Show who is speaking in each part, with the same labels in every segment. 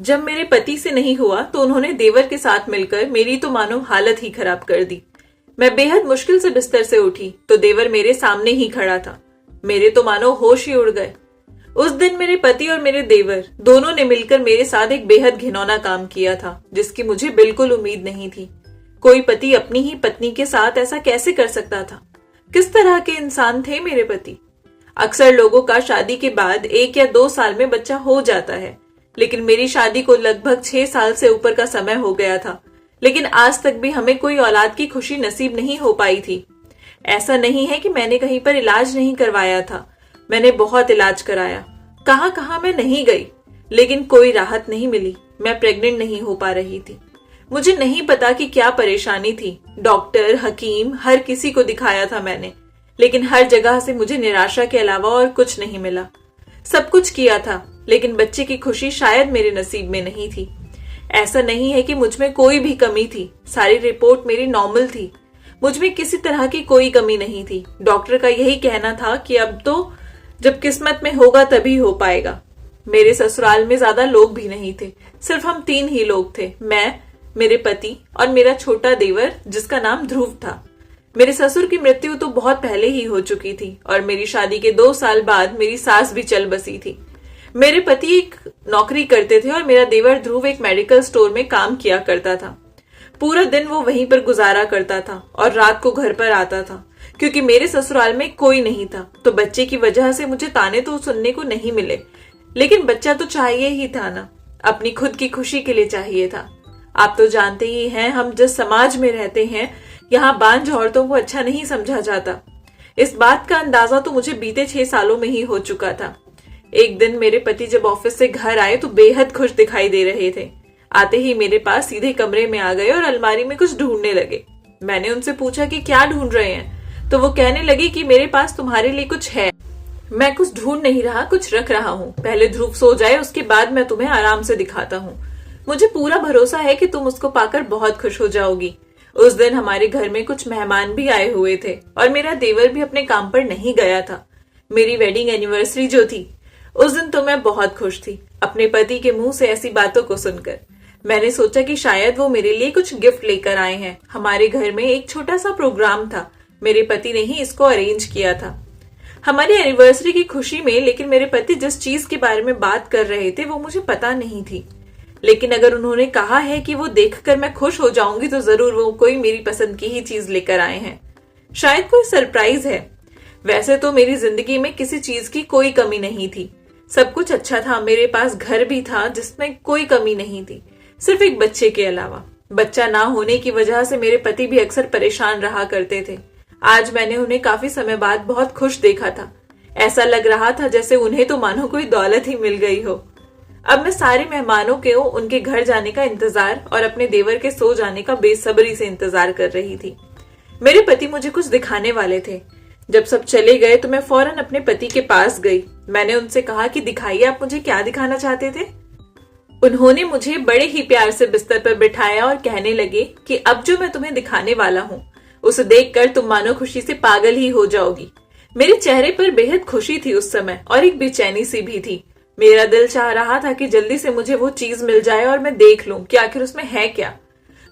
Speaker 1: जब मेरे पति से नहीं हुआ तो उन्होंने देवर के साथ मिलकर मेरी तो मानो हालत ही खराब कर दी। मैं बेहद मुश्किल से बिस्तर से उठी तो देवर मेरे सामने ही खड़ा था। मेरे तो मानो होश ही उड़ गए। उस दिन मेरे पति और मेरे देवर दोनों ने मिलकर मेरे साथ एक बेहद घिनौना काम किया था, जिसकी मुझे बिल्कुल उम्मीद नहीं थी। कोई पति अपनी ही पत्नी के साथ ऐसा कैसे कर सकता था? किस तरह के इंसान थे मेरे पति? अक्सर लोगों का शादी के बाद 1 या 2 साल में बच्चा हो जाता है, लेकिन मेरी शादी को लगभग 6 साल से ऊपर का समय हो गया था, लेकिन आज तक भी हमें कोई औलाद की खुशी नसीब नहीं हो पाई थी। ऐसा नहीं है कि मैंने कहीं पर इलाज नहीं करवाया था, मैंने बहुत इलाज कराया, कहां कहां मैं नहीं गई, लेकिन कोई राहत नहीं मिली। मैं प्रेग्नेंट नहीं हो पा रही थी। मुझे नहीं पता कि क्या परेशानी थी। डॉक्टर, हकीम, हर किसी को दिखाया था मैंने, लेकिन हर जगह से मुझे निराशा के अलावा और कुछ नहीं मिला। सब कुछ किया था, लेकिन बच्चे की खुशी शायद मेरे नसीब में नहीं थी। ऐसा नहीं है कि मुझ में कोई भी कमी थी, सारी रिपोर्ट मेरी नॉर्मल थी। मुझ में किसी तरह की कोई कमी नहीं थी। डॉक्टर का यही कहना था कि अब तो जब किस्मत में होगा तभी हो पाएगा। मेरे ससुराल में ज्यादा लोग भी नहीं थे, सिर्फ हम 3 ही लोग थे, मैं, मेरे पति और मेरा छोटा देवर जिसका नाम ध्रुव था। मेरे ससुर की मृत्यु तो बहुत पहले ही हो चुकी थी और मेरी शादी के 2 साल बाद मेरी सास भी चल बसी थी। मेरे पति एक नौकरी करते थे और मेरा देवर ध्रुव एक मेडिकल स्टोर में काम किया करता था। पूरा दिन वो वहीं पर गुजारा करता था और रात को घर पर आता था। क्योंकि मेरे ससुराल में कोई नहीं था तो बच्चे की वजह से मुझे ताने तो सुनने को नहीं मिले, लेकिन बच्चा तो चाहिए ही था ना, अपनी खुद की खुशी के लिए चाहिए था। आप तो जानते ही हैं हम जिस समाज में रहते हैं, यहाँ बांझ औरतों को अच्छा नहीं समझा जाता। इस बात का अंदाजा तो मुझे बीते 6 सालों में ही हो चुका था। एक दिन मेरे पति जब ऑफिस से घर आए तो बेहद खुश दिखाई दे रहे थे। आते ही मेरे पास सीधे कमरे में आ गए और अलमारी में कुछ ढूंढने लगे। मैंने उनसे पूछा कि क्या ढूंढ रहे हैं, तो वो कहने लगे कि मेरे पास तुम्हारे लिए कुछ है। मैं कुछ ढूंढ नहीं रहा, कुछ रख रहा हूँ। पहले ध्रुव सो जाए, उसके बाद मैं तुम्हें आराम से दिखाता हूँ। मुझे पूरा भरोसा है कि तुम उसको पाकर बहुत खुश हो जाओगी। उस दिन हमारे घर में कुछ मेहमान भी आए हुए थे और मेरा देवर भी अपने काम पर नहीं गया था। मेरी वेडिंग एनिवर्सरी जो थी, उस दिन तो मैं बहुत खुश थी अपने पति के मुंह से ऐसी बातों को सुनकर। मैंने सोचा कि शायद वो मेरे लिए कुछ गिफ्ट लेकर आए हैं। हमारे घर में एक छोटा सा प्रोग्राम था, मेरे पति ने ही इसको अरेंज किया था हमारी एनिवर्सरी की खुशी में। लेकिन मेरे पति जिस चीज के बारे में बात कर रहे थे वो मुझे पता नहीं थी, लेकिन अगर उन्होंने कहा है कि वो देखकर मैं खुश हो जाऊंगी तो जरूर वो कोई मेरी पसंद की ही चीज लेकर आए हैं। शायद कोई सरप्राइज है। वैसे तो मेरी जिंदगी में किसी चीज की कोई कमी नहीं थी, सब कुछ अच्छा था। मेरे पास घर भी था जिसमें कोई कमी नहीं थी, सिर्फ एक बच्चे के अलावा। बच्चा ना होने की वजह से मेरे पति भी अक्सर परेशान रहा करते थे। आज मैंने उन्हें काफी समय बाद बहुत खुश देखा था। ऐसा लग रहा था जैसे उन्हें तो मानो कोई दौलत ही मिल गई हो। अब मैं सारे मेहमानों के उनके घर जाने का इंतजार और अपने देवर के सो जाने का बेसब्री से इंतजार कर रही थी। मेरे पति मुझे कुछ दिखाने वाले थे। जब सब चले गए तो मैं फौरन अपने पति के पास गई। मैंने उनसे कहा कि दिखाइए, आप मुझे क्या दिखाना चाहते थे। उन्होंने मुझे बड़े ही प्यार से बिस्तर पर बिठाया और कहने लगे कि अब जो मैं तुम्हें दिखाने वाला हूँ उसे देखकर तुम मानो खुशी से पागल ही हो जाओगी। मेरे चेहरे पर बेहद खुशी थी उस समय और एक बेचैनी सी भी थी। मेरा दिल चाह रहा था कि जल्दी से मुझे वो चीज मिल जाए और मैं देख लूं कि आखिर उसमें है क्या।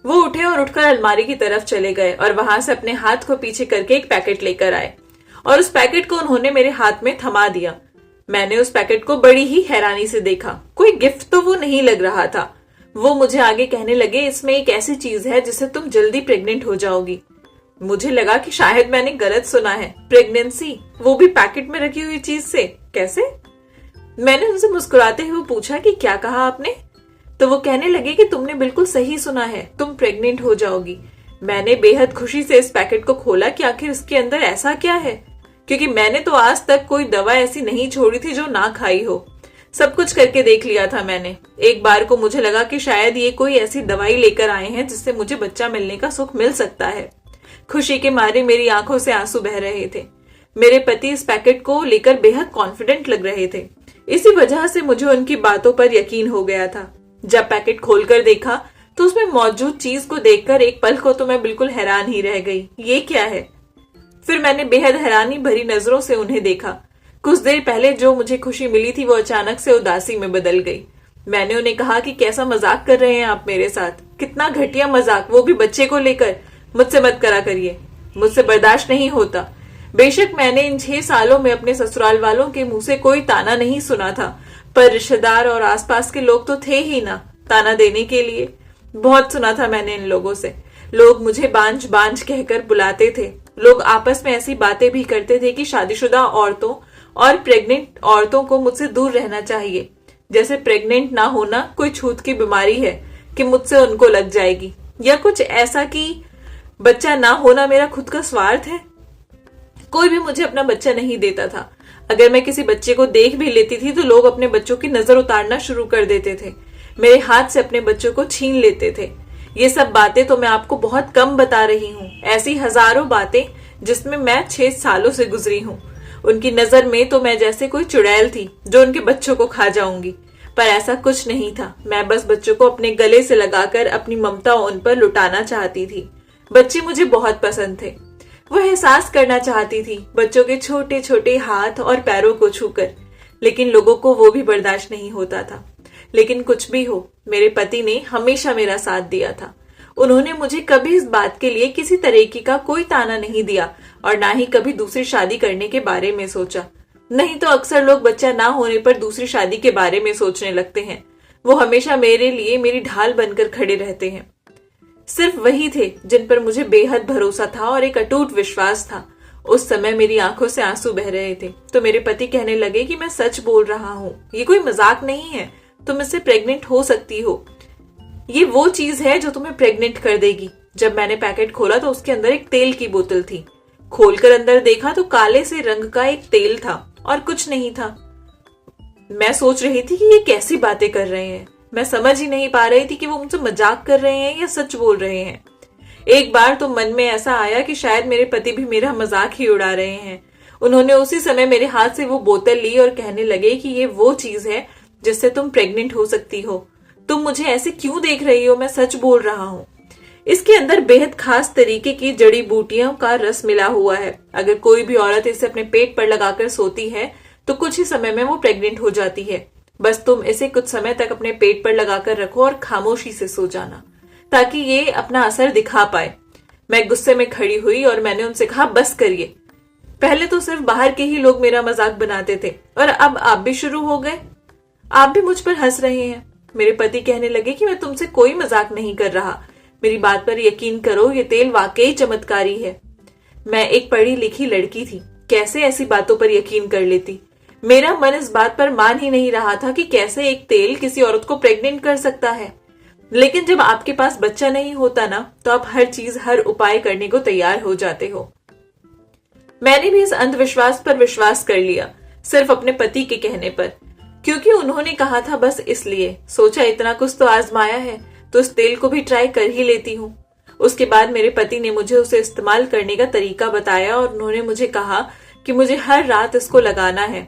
Speaker 1: वो उठे और उठकर अलमारी की तरफ चले गए और वहां से अपने हाथ को पीछे करके एक पैकेट लेकर आए और उस पैकेट को उन्होंने मेरे हाथ में थमा दिया। मैंने उस पैकेट को बड़ी ही हैरानी से देखा। कोई गिफ्ट तो वो नहीं लग रहा था। वो मुझे आगे कहने लगे, इसमें एक ऐसी चीज है जिससे तुम जल्दी प्रेग्नेंट हो जाओगी। मुझे लगा कि शायद मैंने गलत सुना है। प्रेगनेंसी, वो भी पैकेट में रखी हुई चीज से, कैसे? मैंने उनसे मुस्कुराते हुए पूछा कि क्या कहा आपने? तो वो कहने लगे कि तुमने बिल्कुल सही सुना है, तुम प्रेग्नेंट हो जाओगी। मैंने बेहद खुशी से इस पैकेट को खोला कि आखिर इसके अंदर ऐसा क्या है, क्योंकि मैंने तो आज तक कोई दवा ऐसी नहीं छोड़ी थी जो ना खाई हो। सब कुछ करके देख लिया था मैंने। एक बार को मुझे लगा कि शायद ये कोई ऐसी दवाई लेकर आए हैं जिससे मुझे बच्चा मिलने का सुख मिल सकता है। खुशी के मारे मेरी आंखों से आंसू बह रहे थे। मेरे पति इस पैकेट को लेकर बेहद कॉन्फिडेंट लग रहे थे। इसी वजह से मुझे उनकी बातों पर यकीन हो गया था। जब पैकेट खोलकर देखा तो उसमें मौजूद चीज को देखकर एक पल को तो मैं बिल्कुल हैरान ही रह गई। ये क्या है? फिर मैंने बेहद हैरानी भरी नजरों से उन्हें देखा। कुछ देर पहले जो मुझे खुशी मिली थी वो अचानक से उदासी में बदल गई। मैंने उन्हें कहा कि कैसा मजाक कर रहे हैं आप मेरे साथ, कितना घटिया मजाक, वो भी बच्चे को लेकर। मुझसे मत करा करिए, मुझसे बर्दाश्त नहीं होता। बेशक मैंने इन 6 सालों में अपने ससुराल वालों के मुंह से कोई ताना नहीं सुना था, पर रिश्तेदार और आसपास के लोग तो थे ही ना ताना देने के लिए। बहुत सुना था मैंने इन लोगों से। लोग मुझे बांझ बांझ कहकर बुलाते थे। लोग आपस में ऐसी बातें भी करते थे कि शादीशुदा औरतों और प्रेग्नेंट औरतों को मुझसे दूर रहना चाहिए, जैसे प्रेग्नेंट ना होना कोई छूत की बीमारी है कि मुझसे उनको लग जाएगी, या कुछ ऐसा कि बच्चा ना होना मेरा खुद का स्वार्थ है। कोई भी मुझे अपना बच्चा नहीं देता था। अगर मैं किसी बच्चे को देख भी लेती थी तो लोग अपने बच्चों की नजर उतारना शुरू कर देते थे, मेरे हाथ से अपने बच्चों को छीन लेते थे। ये सब बातें तो मैं आपको बहुत कम बता रही हूँ, ऐसी हजारों बातें जिसमें मैं 6 सालों से गुजरी हूँ। उनकी नजर में तो मैं जैसे कोई चुड़ैल थी जो उनके बच्चों को खा जाऊंगी, पर ऐसा कुछ नहीं था। मैं बस बच्चों को अपने गले से लगाकर अपनी ममता उन पर लुटाना चाहती थी। बच्चे मुझे बहुत पसंद थे। वह एहसास करना चाहती थी बच्चों के छोटे छोटे हाथ और पैरों को छूकर, लेकिन लोगों को वो भी बर्दाश्त नहीं होता था। लेकिन कुछ भी हो, मेरे पति ने हमेशा मेरा साथ दिया था। उन्होंने मुझे कभी इस बात के लिए किसी तरीके का कोई ताना नहीं दिया और ना ही कभी दूसरी शादी करने के बारे में सोचा। नहीं तो अक्सर लोग बच्चा ना होने पर दूसरी शादी के बारे में सोचने लगते हैं। वो हमेशा मेरे लिए मेरी ढाल बनकर खड़े रहते हैं। सिर्फ वही थे जिन पर मुझे बेहद भरोसा था और एक अटूट विश्वास था। उस समय मेरी आंखों से आंसू बह रहे थे तो मेरे पति कहने लगे कि मैं सच बोल रहा हूँ, ये कोई मजाक नहीं है, तुम इससे प्रेग्नेंट हो सकती हो। ये वो चीज है जो तुम्हें प्रेग्नेंट कर देगी। जब मैंने पैकेट खोला तो उसके अंदर एक तेल की बोतल थी। खोलकर अंदर देखा तो काले से रंग का एक तेल था और कुछ नहीं था। मैं सोच रही थी कि ये कैसी बातें कर रहे हैं। मैं समझ ही नहीं पा रही थी कि वो मुझसे मजाक कर रहे हैं या सच बोल रहे हैं। एक बार तो मन में ऐसा आया कि शायद मेरे पति भी मेरा मजाक ही उड़ा रहे हैं। उन्होंने उसी समय मेरे हाथ से वो बोतल ली और कहने लगे कि ये वो चीज है जिससे तुम प्रेग्नेंट हो सकती हो। तुम मुझे ऐसे क्यों देख रही हो, मैं सच बोल रहा हूँ। इसके अंदर बेहद खास तरीके की जड़ी बूटियों का रस मिला हुआ है। अगर कोई भी औरत इसे अपने पेट पर लगाकर सोती है तो कुछ ही समय में वो प्रेग्नेंट हो जाती है। बस तुम इसे कुछ समय तक अपने पेट पर लगाकर रखो और खामोशी से सो जाना, ताकि ये अपना असर दिखा पाए। मैं गुस्से में खड़ी हुई और मैंने उनसे कहा, बस करिए। पहले तो सिर्फ बाहर के ही लोग मेरा मजाक बनाते थे और अब आप भी शुरू हो गए। आप भी मुझ पर हंस रहे हैं। मेरे पति कहने लगे कि मैं तुमसे कोई मजाक नहीं कर रहा, मेरी बात पर यकीन करो, ये तेल वाकई चमत्कारी है। मैं एक पढ़ी लिखी लड़की थी, कैसे ऐसी बातों पर यकीन कर लेती। मेरा मन इस बात पर मान ही नहीं रहा था कि कैसे एक तेल किसी औरत को प्रेग्नेंट कर सकता है। लेकिन जब आपके पास बच्चा नहीं होता ना, तो आप हर चीज, हर उपाय करने को तैयार हो जाते हो। मैंने भी इस अंधविश्वास पर विश्वास कर लिया, सिर्फ अपने पति के कहने पर, क्योंकि उन्होंने कहा था। बस इसलिए सोचा इतना कुछ तो आजमाया है तो इस तेल को भी ट्राई कर ही लेती हूँ। उसके बाद मेरे पति ने मुझे उसे इस्तेमाल करने का तरीका बताया और उन्होंने मुझे कहा कि मुझे हर रात इसको लगाना है।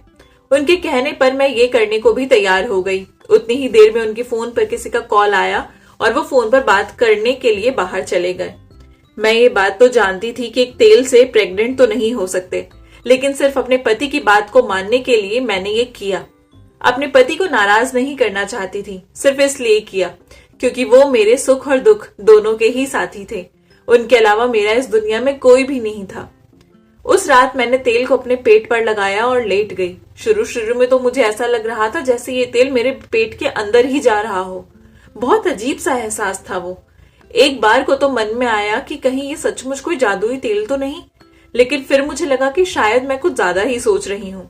Speaker 1: उनके कहने पर मैं ये करने को भी तैयार हो गई। उतनी ही देर में उनके फोन पर किसी का कॉल आया और वो फोन पर बात करने के लिए बाहर चले गए। मैं ये बात तो जानती थी कि एक तेल से प्रेग्नेंट तो नहीं हो सकते, लेकिन सिर्फ अपने पति की बात को मानने के लिए मैंने ये किया। अपने पति को नाराज नहीं करना चाहती थी, सिर्फ इसलिए किया क्योंकि वो मेरे सुख और दुख दोनों के ही साथी थे। उनके अलावा मेरा इस दुनिया में कोई भी नहीं था। उस रात मैंने तेल को अपने पेट पर लगाया और लेट गई। शुरू शुरू में तो मुझे ऐसा लग रहा था जैसे ये तेल मेरे पेट के अंदर ही जा रहा हो। बहुत अजीब सा एहसास था वो। एक बार को तो मन में आया कि कहीं ये सचमुच कोई जादुई तेल तो नहीं, लेकिन फिर मुझे लगा कि शायद मैं कुछ ज्यादा ही सोच रही हूँ।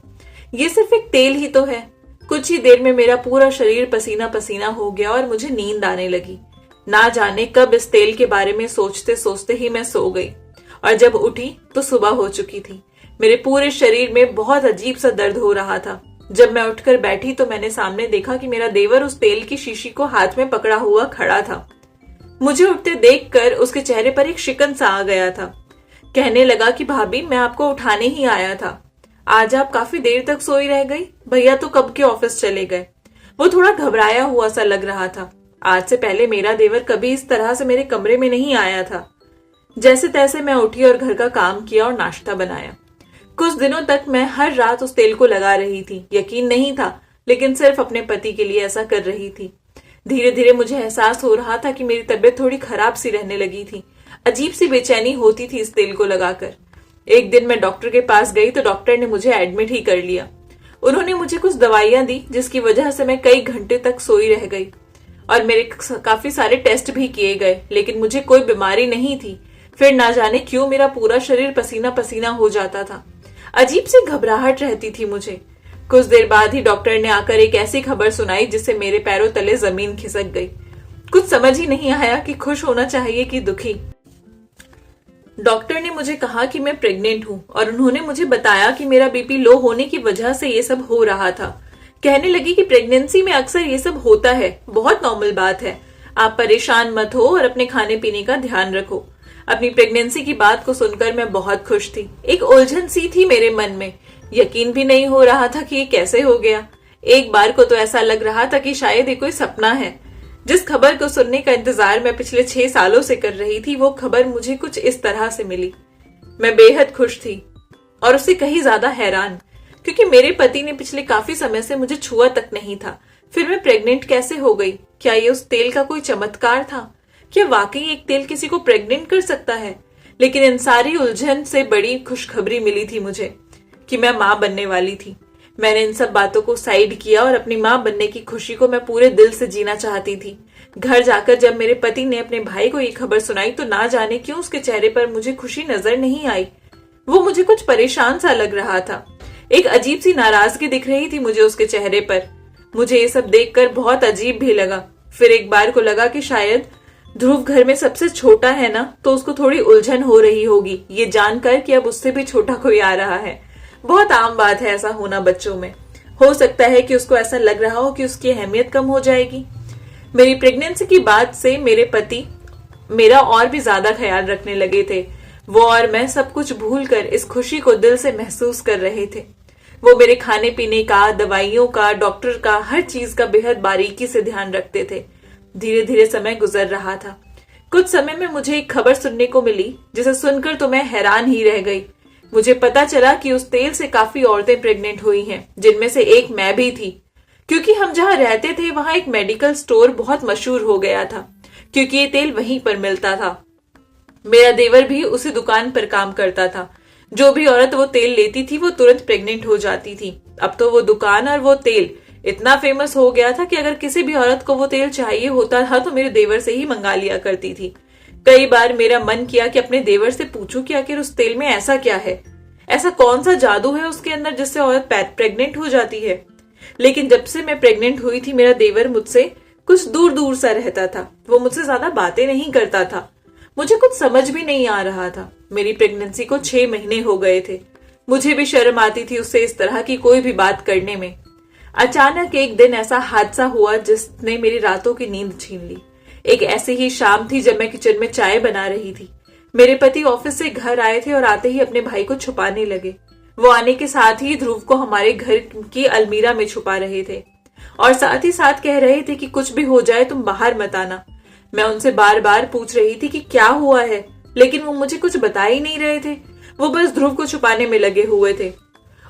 Speaker 1: ये सिर्फ एक तेल ही तो है। कुछ ही देर में मेरा पूरा शरीर पसीना पसीना हो गया और मुझे नींद आने लगी। ना जाने कब इस तेल के बारे में सोचते सोचते ही मैं सो गई और जब उठी तो सुबह हो चुकी थी। मेरे पूरे शरीर में बहुत अजीब सा दर्द हो रहा था। जब मैं उठकर बैठी तो मैंने सामने देखा कि मेरा देवर उस तेल की शीशी को हाथ में पकड़ा हुआ खड़ा था। मुझे उठते देखकर उसके चेहरे पर एक शिकन सा आ गया था। कहने लगा कि भाभी, मैं आपको उठाने ही आया था। आज आप काफी देर तक सोई रह गई। भैया तो कब के ऑफिस चले गए। वो थोड़ा घबराया हुआ सा लग रहा था। आज से पहले मेरा देवर कभी इस तरह से मेरे कमरे में नहीं आया था। जैसे तैसे मैं उठी और घर का काम किया और नाश्ता बनाया। कुछ दिनों तक मैं हर रात उस तेल को लगा रही थी। यकीन नहीं था लेकिन सिर्फ अपने पति के लिए ऐसा कर रही थी। धीरे धीरे मुझे एहसास हो रहा था कि मेरी तबीयत थोड़ी खराब सी रहने लगी थी। अजीब सी बेचैनी होती थी इस तेल को लगाकर। एक दिन मैं डॉक्टर के पास गई तो डॉक्टर ने मुझे एडमिट ही कर लिया। उन्होंने मुझे कुछ दवाइयां दी जिसकी वजह से मैं कई घंटे तक सोई रह गई और मेरे काफी सारे टेस्ट भी किए गए, लेकिन मुझे कोई बीमारी नहीं थी। फिर ना जाने क्यों मेरा पूरा शरीर पसीना पसीना हो जाता था। अजीब सी घबराहट रहती थी मुझे। कुछ देर बाद ही डॉक्टर ने आकर एक ऐसी खबर सुनाई जिससे मेरे पैरों तले जमीन खिसक गई। कुछ समझ ही नहीं आया कि खुश होना चाहिए कि दुखी। डॉक्टर ने मुझे कहा कि मैं प्रेग्नेंट हूं और उन्होंने मुझे बताया कि मेरा बीपी लो होने की वजह से ये सब हो रहा था। कहने लगी कि प्रेगनेंसी में अक्सर ये सब होता है, बहुत नॉर्मल बात है, आप परेशान मत हो और अपने खाने पीने का ध्यान रखो। अपनी प्रेगनेंसी की बात को सुनकर मैं बहुत खुश थी। एक उलझन सी थी मेरे मन में, यकीन भी नहीं हो रहा था कि ये कैसे हो गया। एक बार को तो ऐसा लग रहा था कि शायद ये कोई सपना है। जिस खबर को सुनने का इंतजार मैं पिछले 6 सालों से कर रही थी, वो खबर मुझे कुछ इस तरह से मिली। मैं बेहद खुश थी और उससे कहीं ज्यादा हैरान, क्योंकि मेरे पति ने पिछले काफी समय से मुझे छुआ तक नहीं था। फिर मैं प्रेग्नेंट कैसे हो गई? क्या ये उस तेल का कोई चमत्कार था? क्या वाकई एक तेल किसी को प्रेग्नेंट कर सकता है? लेकिन इन सारी उलझन से बड़ी खुशखबरी मिली थी मुझे कि मैं मां बनने वाली थी। मैंने इन सब बातों को साइड किया और अपनी मां बनने की खुशी को मैं पूरे दिल से जीना चाहती थी। घर जाकर जब मेरे पति ने अपने भाई को ये खबर सुनाई तो ना जाने क्यों उसके चेहरे पर मुझे खुशी नजर नहीं आई। वो मुझे कुछ परेशान सा लग रहा था। एक अजीब सी नाराजगी दिख रही थी मुझे उसके चेहरे पर। मुझे ये सब देखकर बहुत अजीब भी लगा। फिर एक बार को लगा कि शायद ध्रुव घर में सबसे छोटा है ना, तो उसको थोड़ी उलझन हो रही होगी ये जानकर कि अब उससे भी छोटा कोई आ रहा है। बहुत आम बात है ऐसा होना बच्चों में। हो सकता है कि उसको ऐसा लग रहा हो कि उसकी अहमियत कम हो जाएगी। मेरी प्रेगनेंसी की बात से मेरे पति मेरा और भी ज्यादा ख्याल रखने लगे थे। वो और मैं सब कुछ भूलकर इस खुशी को दिल से महसूस कर रहे थे। वो मेरे खाने पीने का, दवाइयों का, डॉक्टर का, हर चीज का बेहद बारीकी से ध्यान रखते थे। धीरे धीरे समय गुजर रहा था। कुछ समय में मुझे एक खबर सुनने को मिली जिसे सुनकर तो मैं हैरान ही रह गई। मुझे पता चला कि उस तेल से काफी औरतें प्रेग्नेंट हुई हैं, जिनमें से एक मैं भी थी। क्योंकि हम जहां रहते थे वहां एक मेडिकल स्टोर बहुत मशहूर हो गया था, क्योंकि ये तेल वहीं पर मिलता था। मेरा देवर भी उसी दुकान पर काम करता था। जो भी औरत वो तेल लेती थी वो तुरंत प्रेग्नेंट हो जाती थी। अब तो वो दुकान और वो तेल इतना फेमस हो गया था कि अगर किसी भी औरत को वो तेल चाहिए होता था तो मेरे देवर से ही मंगा लिया करती थी। कई बार मेरा मन किया कि अपने देवर से पूछूं कि आखिर उस तेल में ऐसा क्या है, ऐसा कौन सा जादू है उसके अंदर जिससे औरत प्रेग्नेंट हो जाती है। लेकिन जब से मैं प्रेग्नेंट हुई थी मेरा देवर मुझसे कुछ दूर दूर सा रहता था। वो मुझसे ज्यादा बातें नहीं करता था। मुझे कुछ समझ भी नहीं आ रहा था। मेरी प्रेगनेंसी को 6 महीने हो गए थे। मुझे भी शर्म आती थी उससे इस तरह की कोई भी बात करने में। अचानक एक दिन ऐसा हादसा हुआ जिसने मेरी रातों की नींद छीन ली। एक ऐसी ही शाम थी जब मैं किचन में चाय बना रही थी। मेरे पति ऑफिस से घर आए थे और आते ही अपने भाई को छुपाने लगे। वो आने के साथ ही ध्रुव को हमारे घर की अलमीरा में छुपा रहे थे और साथ ही साथ कह रहे थे कि कुछ भी हो जाए तुम बाहर मत आना। मैं उनसे बार बार पूछ रही थी कि क्या हुआ है, लेकिन वो मुझे कुछ बता ही नहीं रहे थे। वो बस ध्रुव को छुपाने में लगे हुए थे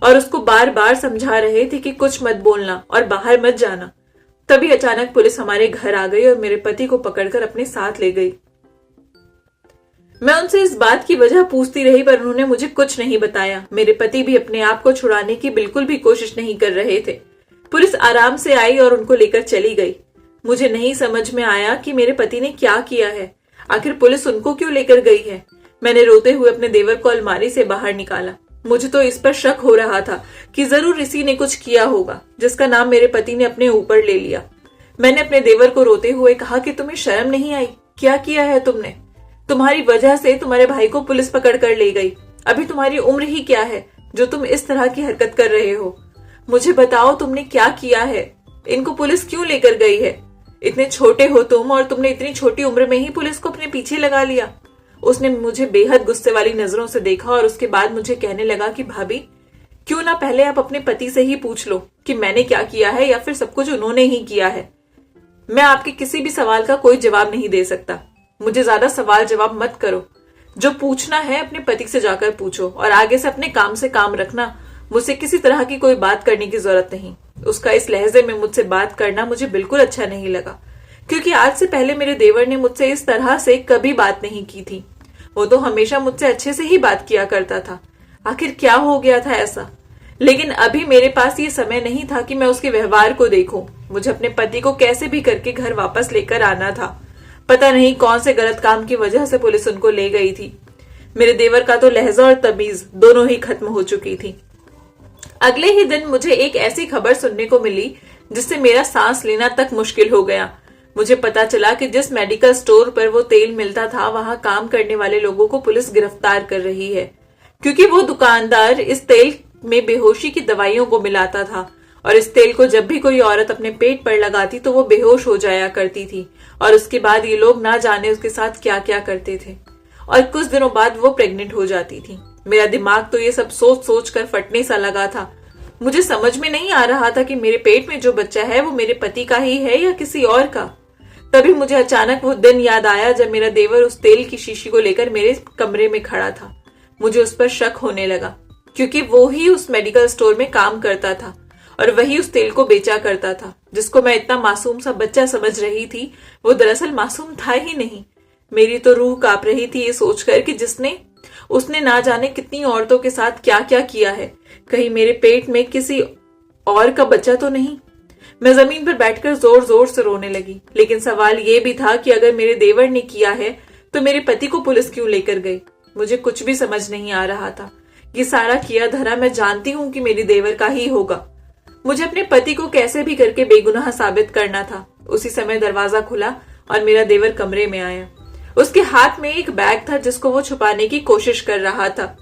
Speaker 1: और उसको बार बार समझा रहे थे कि कुछ मत बोलना और बाहर मत जाना। तभी अचानक पुलिस हमारे घर आ गई और मेरे पति को पकड़कर अपने साथ ले गई। मैं उनसे इस बात की वजह पूछती रही पर उन्होंने मुझे कुछ नहीं बताया। मेरे पति भी अपने आप को छुड़ाने की बिल्कुल भी कोशिश नहीं कर रहे थे। पुलिस आराम से आई और उनको लेकर चली गई। मुझे नहीं समझ में आया कि मेरे पति ने क्या किया है। आखिर पुलिस उनको क्यों लेकर गई है। मैंने रोते हुए अपने देवर को अलमारी से बाहर निकाला। मुझे तो इस पर शक हो रहा था कि जरूर इसी ने कुछ किया होगा जिसका नाम मेरे पति ने अपने ऊपर ले लिया। मैंने अपने देवर को रोते हुए कहा कि तुम्हें शर्म नहीं आई? क्या किया है तुमने? तुम्हारी वजह से तुम्हारे भाई को पुलिस पकड़ कर ले गई। अभी तुम्हारी उम्र ही क्या है जो तुम इस तरह की हरकत कर रहे हो? मुझे बताओ तुमने क्या किया है? इनको पुलिस क्यों लेकर गई है? इतने छोटे हो तुम और तुमने इतनी छोटी उम्र में ही पुलिस को अपने पीछे लगा लिया। उसने मुझे बेहद गुस्से वाली नजरों से देखा और उसके बाद मुझे कहने लगा कि भाभी, क्यों ना पहले आप अपने पति से ही पूछ लो कि मैंने क्या किया है या फिर सब कुछ उन्होंने ही किया है। मैं आपके किसी भी सवाल का कोई जवाब नहीं दे सकता। मुझे ज्यादा सवाल जवाब मत करो। जो पूछना है अपने पति से जाकर पूछो और आगे से अपने काम से काम रखना। मुझसे किसी तरह की कोई बात करने की जरूरत नहीं। उसका इस लहजे में मुझसे बात करना मुझे बिल्कुल अच्छा नहीं लगा, क्योंकि आज से पहले मेरे देवर ने मुझसे इस तरह से कभी बात नहीं की थी। वो तो हमेशा मुझसे अच्छे से ही बात किया करता था। आखिर क्या हो गया था ऐसा? लेकिन अभी मेरे पास ये समय नहीं था कि मैं उसके व्यवहार को देखूं। मुझे अपने पति को कैसे भी करके घर वापस लेकर आना था। पता नहीं कौन से गलत काम की वजह से पुलिस उनको ले गई थी। मेरे देवर का तो लहजा और तमीज दोनों ही खत्म हो चुकी थी। अगले ही दिन मुझे एक ऐसी खबर सुनने को मिली जिससे मेरा सांस लेना तक मुश्किल हो गया। मुझे पता चला कि जिस मेडिकल स्टोर पर वो तेल मिलता था, वहां काम करने वाले लोगों को पुलिस गिरफ्तार कर रही है, क्योंकि वो दुकानदार इस तेल में बेहोशी की दवाइयों को मिलाता था और इस तेल को जब भी कोई औरत अपने पेट पर लगाती तो वो बेहोश हो जाया करती थी और उसके बाद ये लोग ना जाने उसके साथ क्या क्या करते थे और कुछ दिनों बाद वो प्रेग्नेंट हो जाती थी। मेरा दिमाग तो ये सब सोच सोच कर फटने सा लगा था। मुझे समझ में नहीं आ रहा था कि मेरे पेट में जो बच्चा है वो मेरे पति का ही है या किसी और का। तभी मुझे अचानक वो दिन याद आया जब मेरा देवर उस तेल की शीशी को लेकर मेरे कमरे में खड़ा था। मुझे उस पर शक होने लगा, क्योंकि वो ही उस मेडिकल स्टोर में काम करता था और वही उस तेल को बेचा करता था। जिसको मैं इतना मासूम सा बच्चा समझ रही थी, वो दरअसल मासूम था ही नहीं। मेरी तो रूह कांप रही थी ये सोचकर कि उसने ना जाने कितनी औरतों के साथ क्या क्या किया है। कहीं मेरे पेट में किसी और का बच्चा तो नहीं। मैं जमीन पर बैठकर जोर जोर से रोने लगी। लेकिन सवाल ये भी था कि अगर मेरे देवर ने किया है तो मेरे पति को पुलिस क्यों लेकर गई? मुझे कुछ भी समझ नहीं आ रहा था। ये सारा किया धरा मैं जानती हूं कि मेरे देवर का ही होगा। मुझे अपने पति को कैसे भी करके बेगुनाह साबित करना था। उसी समय दरवाजा खुला और मेरा देवर कमरे में आया। उसके हाथ में एक बैग था जिसको वो छुपाने की कोशिश कर रहा था।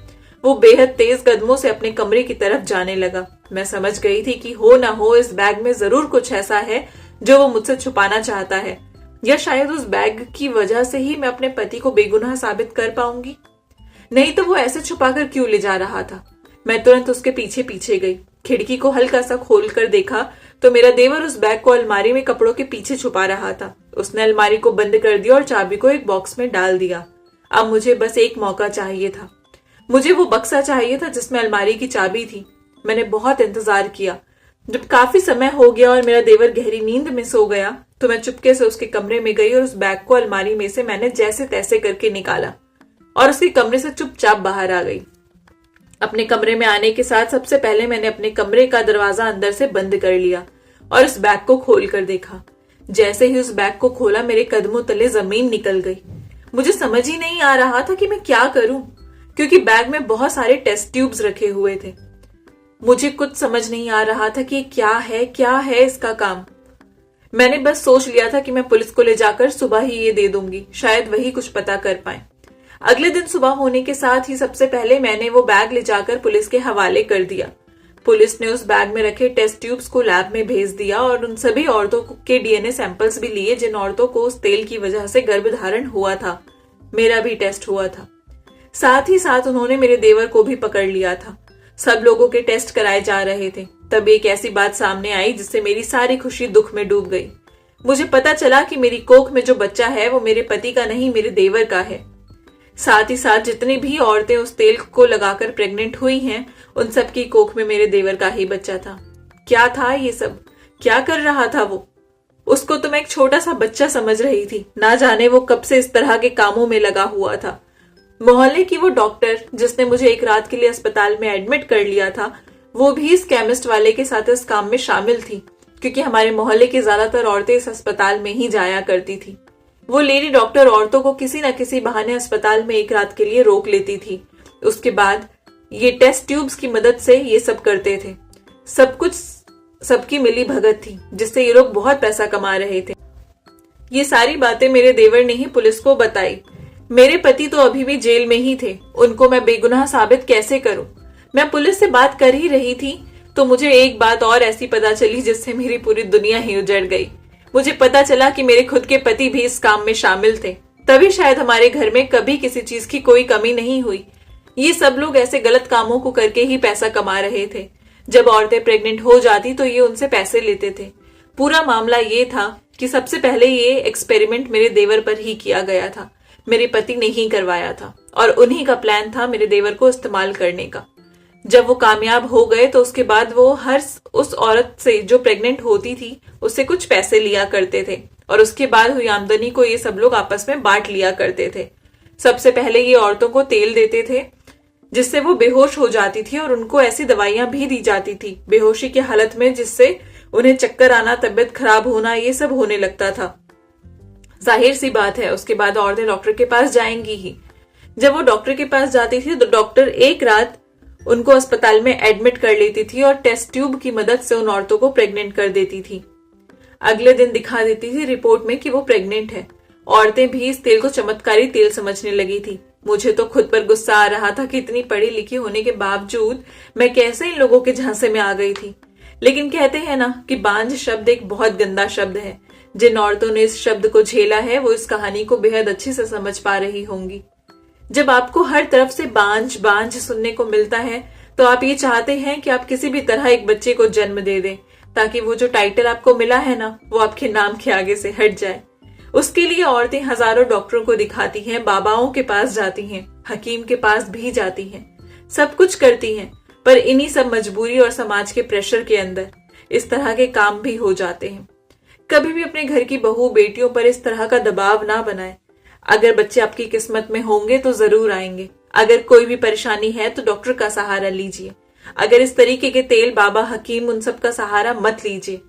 Speaker 1: वो बेहद तेज कदमों से अपने कमरे की तरफ जाने लगा। मैं समझ गई थी कि हो ना हो इस बैग में जरूर कुछ ऐसा है जो वो मुझसे छुपाना चाहता है, या शायद उस बैग की वजह से ही मैं अपने पति को बेगुनाह साबित कर पाऊंगी। नहीं तो वो ऐसे छुपाकर क्यों ले जा रहा था? मैं तुरंत उसके पीछे पीछे गई। खिड़की को हल्का सा खोलकर देखा तो मेरा देवर उस बैग को अलमारी में कपड़ों के पीछे छुपा रहा था। उसने अलमारी को बंद कर दिया और चाबी को एक बॉक्स में डाल दिया। अब मुझे बस एक मौका चाहिए था। मुझे वो बक्सा चाहिए था जिसमें अलमारी की चाबी थी। मैंने बहुत इंतजार किया। जब काफी समय हो गया और मेरा देवर गहरी नींद में सो गया तो मैं चुपके से उसके कमरे में गई और उस बैग को अलमारी में से मैंने जैसे तैसे करके निकाला और उसके कमरे से चुपचाप बाहर आ गई। अपने कमरे में आने के साथ सबसे पहले मैंने अपने कमरे का दरवाजा अंदर से बंद कर लिया और उस बैग को खोल कर देखा। जैसे ही उस बैग को खोला मेरे कदमों तले जमीन निकल गई। मुझे समझ ही नहीं आ रहा था कि मैं क्या करूं, क्योंकि बैग में बहुत सारे टेस्ट ट्यूब्स रखे हुए थे। मुझे कुछ समझ नहीं आ रहा था कि क्या है इसका काम। मैंने बस सोच लिया था कि मैं पुलिस को ले जाकर सुबह ही ये दे दूंगी, शायद वही कुछ पता कर पाए। अगले दिन सुबह होने के साथ ही सबसे पहले मैंने वो बैग ले जाकर पुलिस के हवाले कर दिया। पुलिस ने उस बैग में रखे टेस्ट ट्यूब्स को लैब में भेज दिया और उन सभी औरतों के डीएनए सैंपल्स भी लिए जिन औरतों को उस तेल की वजह से गर्भधारण हुआ था। मेरा भी टेस्ट हुआ था। साथ ही साथ उन्होंने मेरे देवर को भी पकड़ लिया था। सब लोगों के टेस्ट कराए जा रहे थे। तब एक ऐसी बात सामने आई जिससे मेरी सारी खुशी दुख में डूब गई। मुझे पता चला कि मेरी कोख में जो बच्चा है वो मेरे पति का नहीं, मेरे देवर का है। साथ ही साथ जितनी भी औरतें उस तेल को लगाकर प्रेग्नेंट हुई हैं, उन सब की कोख में मेरे देवर का ही बच्चा था। क्या था ये सब? क्या कर रहा था वो? उसको तो मैं एक छोटा सा बच्चा समझ रही थी। ना जाने वो कब से इस तरह के कामों में लगा हुआ था। मोहल्ले की वो डॉक्टर जिसने मुझे एक रात के लिए अस्पताल में एडमिट कर लिया था, वो भी इस केमिस्ट वाले के साथ इस काम में शामिल थी, क्योंकि हमारे मोहल्ले की ज्यादातर औरतें इस अस्पताल में ही जाया करती थी। वो लेडी डॉक्टर औरतों को किसी न किसी बहाने अस्पताल में एक रात के लिए रोक लेती थी। उसके बाद ये टेस्ट ट्यूब्स की मदद से ये सब करते थे। सब कुछ सबकी मिली भगत थी जिससे ये लोग बहुत पैसा कमा रहे थे। ये सारी बातें मेरे देवर ने ही पुलिस को बताई। मेरे पति तो अभी भी जेल में ही थे। उनको मैं बेगुनाह साबित कैसे करूं? मैं पुलिस से बात कर ही रही थी तो मुझे एक बात और ऐसी पता चली जिससे मेरी पूरी दुनिया ही उजड़ गई। मुझे पता चला कि मेरे खुद के पति भी इस काम में शामिल थे। तभी शायद हमारे घर में कभी किसी चीज की कोई कमी नहीं हुई। ये सब लोग ऐसे गलत कामों को करके ही पैसा कमा रहे थे। जब औरतें प्रेग्नेंट हो जाती तो ये उनसे पैसे लेते थे। पूरा मामला ये था कि सबसे पहले ये एक्सपेरिमेंट मेरे देवर पर ही किया गया था। मेरे पति ने ही करवाया था और उन्हीं का प्लान था मेरे देवर को इस्तेमाल करने का। जब वो कामयाब हो गए तो उसके बाद वो हर उस औरत से जो प्रेग्नेंट होती थी उससे कुछ पैसे लिया करते थे और उसके बाद हुई आमदनी को ये सब लोग आपस में बांट लिया करते थे। सबसे पहले ये औरतों को तेल देते थे जिससे वो बेहोश हो जाती थी और उनको ऐसी दवाइयां भी दी जाती थी बेहोशी की हालत में जिससे उन्हें चक्कर आना, तबियत खराब होना, ये सब होने लगता था। जाहिर सी बात है उसके बाद औरतें डॉक्टर के पास जाएंगी ही। जब वो डॉक्टर के पास जाती थी तो डॉक्टर एक रात उनको अस्पताल में एडमिट कर लेती थी और टेस्ट ट्यूब की मदद से उन औरतों को प्रेग्नेंट कर देती थी। अगले दिन दिखा देती थी रिपोर्ट में कि वो प्रेग्नेंट है। औरतें भी इस तेल को चमत्कारी तेल समझने लगी थी। मुझे तो खुद पर गुस्सा आ रहा था कि इतनी पढ़ी लिखी होने के बावजूद मैं कैसे इन लोगों के झांसे में आ गई थी। लेकिन कहते हैं ना कि बांझ शब्द एक बहुत गंदा शब्द है। जिन औरतों ने इस शब्द को झेला है वो इस कहानी को बेहद अच्छे से समझ पा रही होंगी। जब आपको हर तरफ से बांझ बांझ सुनने को मिलता है तो आप ये चाहते हैं कि आप किसी भी तरह एक बच्चे को जन्म दे दें ताकि वो जो टाइटल आपको मिला है ना वो आपके नाम के आगे से हट जाए। उसके लिए औरतें हजारों डॉक्टरों को दिखाती हैं, बाबाओं के पास जाती हैं, हकीम के पास भी जाती हैं, सब कुछ करती हैं, पर इन्हीं सब मजबूरी और समाज के प्रेशर के अंदर इस तरह के काम भी हो जाते हैं। कभी भी अपने घर की बहू बेटियों पर इस तरह का दबाव ना बनाएं। अगर बच्चे आपकी किस्मत में होंगे तो जरूर आएंगे। अगर कोई भी परेशानी है तो डॉक्टर का सहारा लीजिए। अगर इस तरीके के तेल, बाबा, हकीम, उन सब का सहारा मत लीजिए।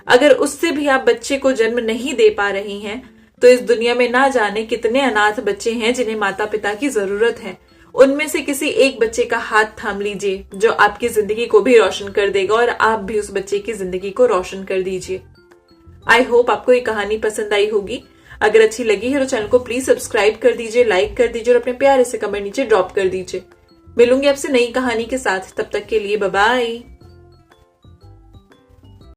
Speaker 1: अगर उससे भी आप बच्चे को जन्म नहीं दे पा रही हैं तो इस दुनिया में ना जाने कितने अनाथ बच्चे हैं जिन्हें माता पिता की जरूरत है। उनमें से किसी एक बच्चे का हाथ थाम लीजिए जो आपकी जिंदगी को भी रोशन कर देगा और आप भी उस बच्चे की जिंदगी को रोशन कर दीजिए। आई होप आपको ये कहानी पसंद आई होगी। अगर अच्छी लगी है तो चैनल को प्लीज सब्सक्राइब कर दीजिए, लाइक कर दीजिए और अपने प्यारे से कमेंट नीचे ड्रॉप कर दीजिए। मिलूंगी आपसे नई कहानी के साथ, तब तक के लिए बाय बाय।